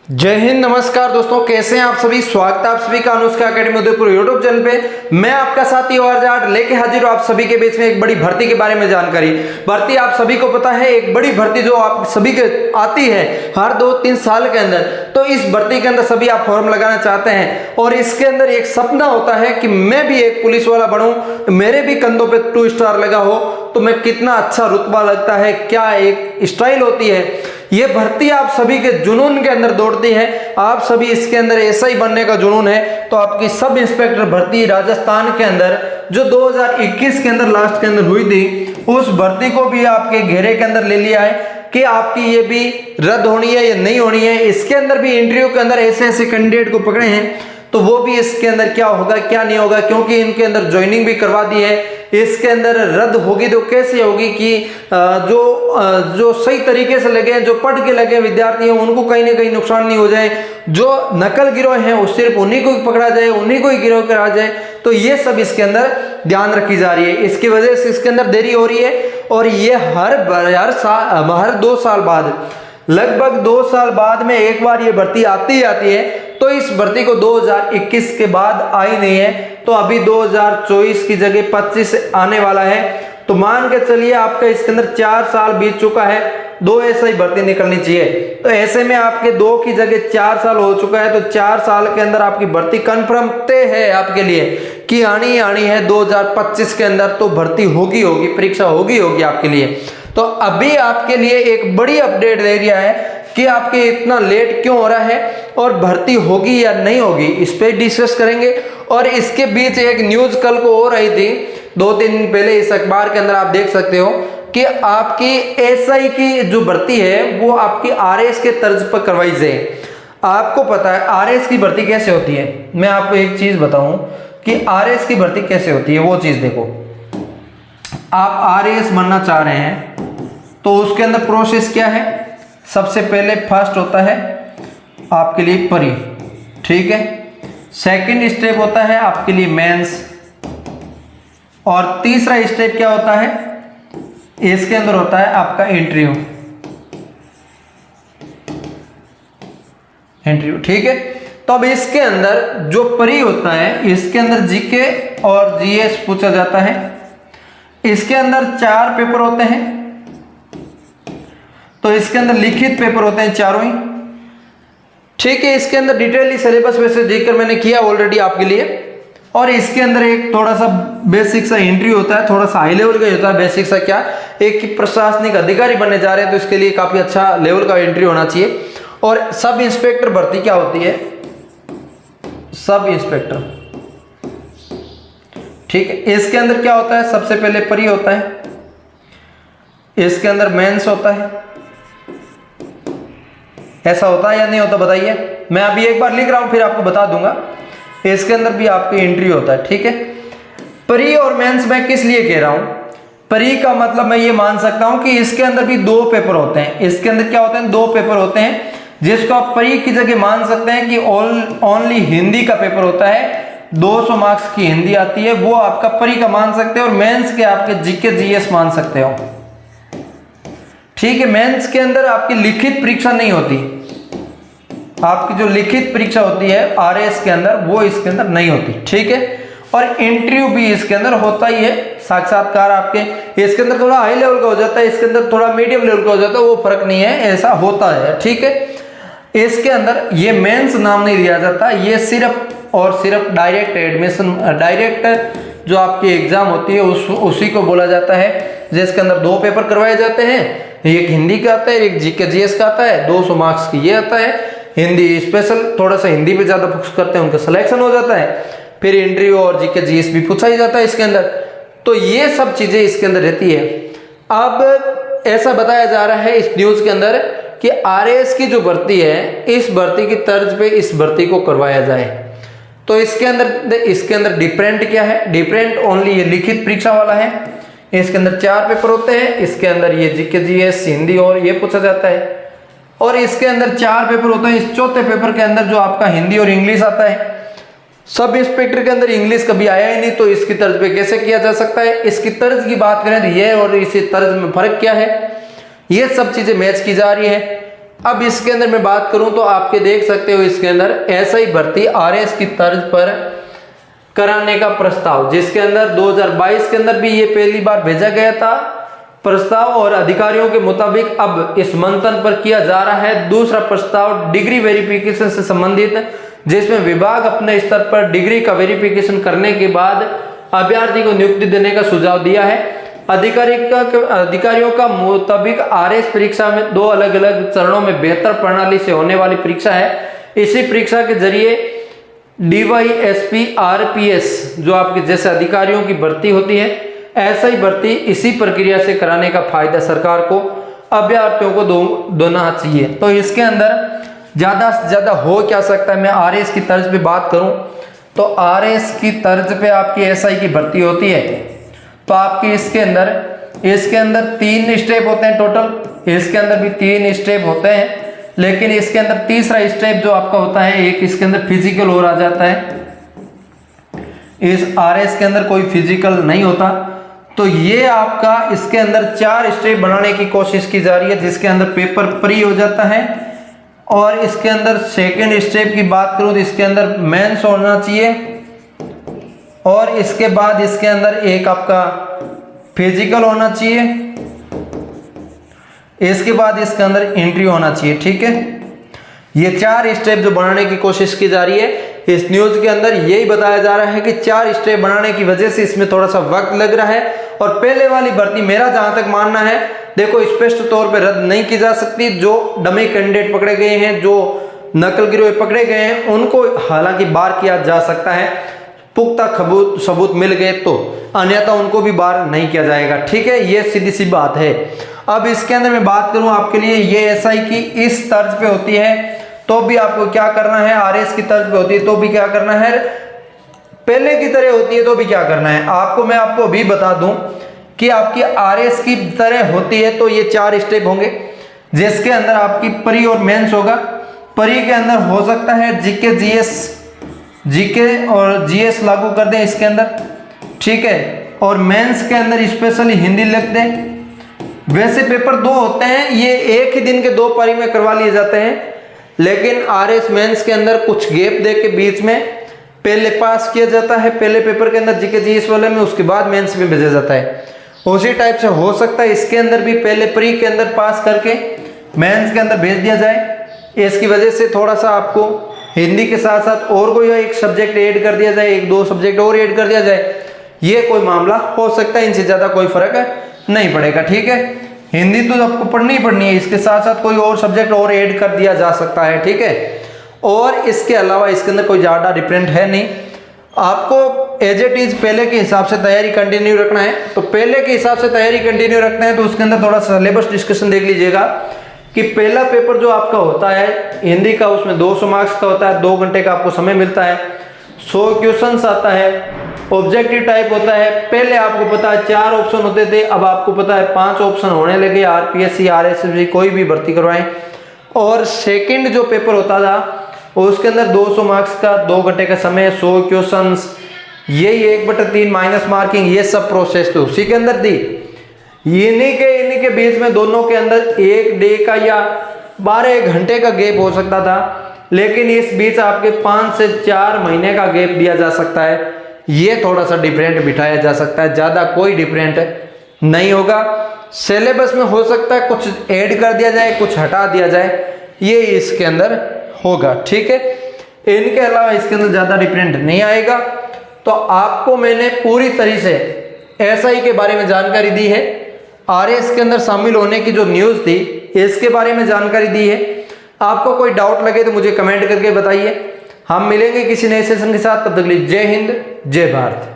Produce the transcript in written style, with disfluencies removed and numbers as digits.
जय हिंद, नमस्कार दोस्तों, कैसे हैं आप सभी। स्वागत है आप सभी का Anushka academy Udaipur YouTube channel पे। मैं आपका साथी और जाट लेके हाजिर हूं आप सभी के बीच में एक बड़ी भर्ती के बारे में जानकारी। भर्ती आप सभी को पता है, एक बड़ी भर्ती जो आप सभी के आती है हर 2-3 साल के अंदर। तो इस भर्ती के अंदर सभी आप फॉर्म लगाना चाहते हैं और इसके अंदर एक सपना होता है कि मैं भी एक पुलिस वाला बनूं, मेरे भी कंधों पे 2 स्टार लगा हो तो मैं कितना अच्छा रुतबा लगता है, क्या एक स्टाइल होती है। ये भर्ती आप सभी के जुनून के अंदर दौड़ती है, आप सभी इसके अंदर ऐसा ही बनने का जुनून है। तो आपकी सब इंस्पेक्टर भर्ती राजस्थान के अंदर जो 2021 के अंदर लास्ट के अंदर हुई थी, उस भर्ती को भी आपके घेरे के अंदर ले लिया है कि आपकी ये भी रद्द होनी है या नहीं होनी है। इसके अंदर भी इंटरव्यू के अंदर ऐसे ऐसे कैंडिडेट को पकड़े हैं, तो वो भी इसके अंदर क्या होगा क्या नहीं होगा, क्योंकि इनके अंदर ज्वाइनिंग भी करवा दी है। इसके अंदर रद्द होगी तो कैसे होगी कि जो सही तरीके से लगे, जो पढ़ के लगे विद्यार्थी हैं, उनको कहीं ना कहीं नुकसान नहीं हो जाए। जो नकल गिरोह हैं उस सिर्फ उन्हीं को पकड़ा जाए, उन्हीं को ही गिरोह करा जाए। तो ये सब इसके अंदर ध्यान रखी जा रही है, इसकी वजह से इसके अंदर देरी हो रही है। और ये हर 2 साल बाद, लगभग 2 साल बाद में एक बार ये भर्ती आती ही आती है। तो इस भर्ती को 2021 के बाद आई नहीं है, तो अभी 2024 की जगह 25 आने वाला है। तो मान के चलिए आपका इसके अंदर 4 साल बीत चुका है, 2 ऐसा ही भर्ती निकलनी चाहिए। तो ऐसे में आपके 2 की जगह 4 साल हो चुका है, तो 4 साल के अंदर आपकी भर्ती कन्फर्म तय है आपके लिए कि आनी है 2025 के अंदर। तो भर्ती होगी परीक्षा होगी आपके लिए। तो अभी आपके लिए एक बड़ी अपडेट दे दिया है कि आपके इतना लेट क्यों हो रहा है और भर्ती होगी या नहीं होगी, इस पे डिस्कस करेंगे। और इसके बीच एक न्यूज कल को हो रही थी 2-3 दिन पहले, इस अखबार के अंदर आप देख सकते हो कि आपकी एसआई की जो भर्ती है वो आपकी आरएस के तर्ज पर करवाई जाए। आपको पता है आरएस की भर्ती कैसे होती है, मैं आपको एक चीज बताऊं कि आरएस की भर्ती कैसे होती है। वो चीज देखो, आप आरएस बनना चाह रहे हैं तो उसके अंदर प्रोसेस क्या है। सबसे पहले फर्स्ट होता है आपके लिए परी, ठीक है। सेकंड स्टेप होता है आपके लिए मेंस, और तीसरा स्टेप क्या होता है, इसके अंदर होता है आपका इंटरव्यू, ठीक है। तो अब इसके अंदर जो परी होता है, इसके अंदर जीके और जीएस पूछा जाता है। इसके अंदर 4 पेपर होते हैं, तो इसके अंदर लिखित पेपर होते हैं चारों ही, ठीक है। इसके अंदर डिटेली सिलेबस वैसे देखकर मैंने किया ऑलरेडी आपके लिए। और इसके अंदर एक थोड़ा सा बेसिक सा इंटरव्यू होता है, थोड़ा सा हाई लेवल का होता है। बेसिक सा क्या, एक प्रशासनिक अधिकारी बनने जा रहे हैं तो इसके लिए काफी अच्छा लेवल का इंटरव्यू होना चाहिए। और सब इंस्पेक्टर भर्ती क्या होती है, सब इंस्पेक्टर, ठीक है। इसके अंदर क्या होता है, सबसे पहले परी होता है, इसके अंदर मेंस होता है। ऐसा होता है या नहीं होता बताइए, मैं अभी एक बार लिख रहा हूं फिर आपको बता दूंगा। इसके अंदर भी आपके इंटरव्यू होता है, ठीक है। परी और मेंस मैं किस लिए कह रहा हूं, परी का मतलब मैं ये मान सकता हूं कि इसके अंदर भी 2 पेपर होते हैं। इसके अंदर क्या होते हैं, 2 पेपर होते हैं, जिसको आप परी की जगह मान सकते हैं कि ओनली हिंदी का पेपर होता है। 200 मार्क्स की हिंदी आती है, वो आपका परी का मान सकते हो। और मेंस के आपके जीके जीएस मान सकते हो, ठीक है। मेंस के अंदर आपकी लिखित परीक्षा नहीं होती, आपकी जो लिखित परीक्षा होती है आरएस के अंदर वो इसके अंदर नहीं होती, ठीक है। और इंटरव्यू भी इसके अंदर होता ही है, साक्षात्कार आपके इसके अंदर थोड़ा हाई लेवल का हो जाता है, इसके अंदर थोड़ा मीडियम लेवल का हो जाता है, वो फर्क नहीं है, ऐसा होता है, ठीक है। इसके अंदर ये मेंस नाम नहीं दिया जाता, ये सिर्फ और सिर्फ डायरेक्ट एडमिशन, डायरेक्ट जो आपकी एग्जाम होती है उसी को बोला जाता है, जिसके अंदर 2 पेपर करवाए जाते हैं। एक हिंदी का आता है, एक जीके जीएस का आता है, 200 मार्क्स की ये आता है। हिंदी स्पेशल, थोड़ा सा हिंदी पे ज्यादा फोकस करते हैं, उनका सिलेक्शन हो जाता है। फिर इंटरव्यू और जीके जीएस भी पूछा ही जाता है इसके अंदर। तो ये सब चीजें इसके अंदर रहती है। अब ऐसा बताया जा रहा है इस न्यूज के अंदर कि आरएस की जो भर्ती है, इस भर्ती की तर्ज पे इस भर्ती को करवाया जाए। तो इसके अंदर डिफरेंट क्या है, डिफरेंट ओनली ये लिखित परीक्षा वाला है। इसके अंदर 4 पेपर होते हैं, इसके अंदर ये जीके जीएस हिंदी और ये पूछा जाता है। और इसके अंदर 4 पेपर होते हैं, इस चौथे पेपर के अंदर जो आपका हिंदी और इंग्लिश आता है। सब इंस्पेक्टर के अंदर इंग्लिश कभी आया ही नहीं, तो इसकी तर्ज पे कैसे किया जा सकता है। इसकी तर्ज की बात करें तो ये और इसी तर्ज में फर्क क्या है, ये सब चीजें मैच की जा रही है। अब इसके अंदर मैं बात करूं तो आपके देख सकते हो इसके अंदर एसआई भर्ती आरएस की तर्ज पर कराने का प्रस्ताव, जिसके अंदर 2022 के अंदर भी ये पहली बार भेजा गया था प्रस्ताव, और अधिकारियों के मुताबिक अब इस मंथन पर किया जा रहा है दूसरा प्रस्ताव डिग्री वेरिफिकेशन से संबंधित, जिसमें विभाग अपने स्तर पर डिग्री का वेरिफिकेशन करने के बाद अभ्यर्थी को नियुक्ति देने का सुझाव दिया है। अधिकारियों का मुताबिक आरएस परीक्षा में 2 अलग अलग चरणों में बेहतर प्रणाली से होने वाली परीक्षा है। इसी परीक्षा के जरिए डीवाईएसपी आरपीएस जो आपके जैसे अधिकारियों की भर्ती होती है, ऐसा ही भर्ती इसी प्रक्रिया से कराने का फायदा सरकार को अभ्यर्थियों को देना चाहिए। तो इसके अंदर ज़्यादा से ज़्यादा हो क्या सकता है, मैं आरएस की तर्ज पे बात करूं तो आरएस की तर्ज पे आपकी एसआई की भर्ती होती है, तो आपकी इसके अंदर 3 स्टेप होते हैं टोटल, इसके अंदर भी 3 स्टेप होते हैं, लेकिन इसके अंदर तीसरा स्टेप जो आपका होता है एक इसके अंदर फिजिकल और आ जाता है। इस आरएस के अंदर कोई फिजिकल नहीं होता, तो ये आपका इसके अंदर 4 स्टेप बनाने की कोशिश की जा रही है, जिसके अंदर पेपर प्री हो जाता है। और इसके अंदर सेकेंड स्टेप की बात करूं तो इसके अंदर मेंस होना चाहिए, और इसके बाद इसके अंदर एक आपका फिजिकल होना चाहिए, इसके बाद इसके अंदर एंट्री होना चाहिए। ठीक है, ये 4 स्टेप जो बनाने की कोशिश की जा रही है, इस न्यूज के अंदर यही बताया जा रहा है कि 4 स्टेप बनाने की वजह से इसमें थोड़ा सा वक्त लग रहा है। और पहले वाली भर्ती मेरा जहां तक मानना है, देखो स्पष्ट तौर पे रद्द नहीं की जा सकती। जो डमी कैंडिडेट पकड़े गए हैं, जो नकल गिरोह पकड़े गए हैं, उनको हालांकि बार किया जा सकता है, पुख्ता सबूत मिल गए तो, अन्यथा उनको भी बार नहीं किया जाएगा। ठीक है, ये सीधी सी बात है। अब इसके अंदर मैं बात करूं आपके लिए, ये एसआई की इस तर्ज पे होती है तो भी आपको क्या करना है, आरएस की तर्ज पे होती है तो भी क्या करना है, पहले की तरह होती है तो भी क्या करना है आपको। मैं आपको अभी बता दूं कि आपकी आरएस की तरह होती है तो ये 4 स्टेप होंगे, जिसके अंदर आपकी प्री और मेंस होगा। प्री के अंदर हो सकता है जीके और जीएस लागू कर दें इसके अंदर, ठीक है, और मेंस के अंदर स्पेशली हिंदी लिख दें। वैसे पेपर 2 होते हैं, ये एक ही दिन के 2 पारी में करवा लिए जाते हैं, लेकिन आरएस मेंस के अंदर कुछ गैप दे के बीच में पहले पास किया जाता है, पहले पेपर के अंदर जीके जीएस वाले में, उसके बाद मेंस में भेजा जाता है। उसी टाइप से हो सकता है इसके अंदर भी पहले प्री के अंदर पास करके मेंस के अंदर भेज दिया जाए। इसकी वजह से थोड़ा सा आपको हिंदी के साथ साथ और कोई एक सब्जेक्ट ऐड कर दिया जाए, 1-2 सब्जेक्ट और ऐड कर दिया जाए, ये कोई मामला हो सकता है। इनसे ज़्यादा कोई फर्क नहीं पड़ेगा। ठीक है, हिंदी तो आपको पढ़नी ही पढ़नी है, इसके साथ साथ कोई और सब्जेक्ट और ऐड कर दिया जा सकता है। ठीक है, और इसके अलावा इसके अंदर कोई ज़्यादा डिफरेंट है नहीं। आपको एज इट इज पहले के हिसाब से तैयारी कंटिन्यू रखना है, तो पहले के हिसाब से तैयारी कंटिन्यू रखना है तो उसके अंदर थोड़ा सा सिलेबस डिस्कशन देख लीजिएगा कि पहला पेपर जो आपका होता है हिंदी का, उसमें 200 मार्क्स का होता है, 2 घंटे का आपको समय मिलता है, 100 क्वेश्चंस आता है, ऑब्जेक्टिव टाइप होता है। पहले आपको पता है 4 ऑप्शन होते थे, अब आपको पता है 5 ऑप्शन होने लगे, आरपीएससी आरएसएसबी कोई भी भर्ती करवाएं। और सेकंड जो पेपर होता था उसके अंदर 200 मार्क्स का, 2 घंटे का समय, 100 क्वेश्चंस, यही 1/3 माइनस मार्किंग, ये सब प्रोसेस तो उसी के अंदर थी। इन्हीं के बीच में दोनों के अंदर 1 डे का या 12 घंटे का गैप हो सकता था, लेकिन इस बीच आपके 5 से 4 महीने का गैप दिया जा सकता है। ये थोड़ा सा डिफरेंट बिठाया जा सकता है, ज़्यादा कोई डिफरेंट नहीं होगा। सिलेबस में हो सकता है कुछ ऐड कर दिया जाए, कुछ हटा दिया जाए, ये इसके अंदर होगा। ठीक है, इनके अलावा इसके अंदर ज़्यादा डिफरेंट नहीं आएगा। तो आपको मैंने पूरी तरह से एसआई के बारे में जानकारी दी है, आरएस के अंदर शामिल होने की जो न्यूज़ थी इसके बारे में जानकारी दी है। आपको कोई डाउट लगे तो मुझे कमेंट करके बताइए। हम मिलेंगे किसी नए सेशन के साथ, तब तक के लिए जय हिंद, जय भारत।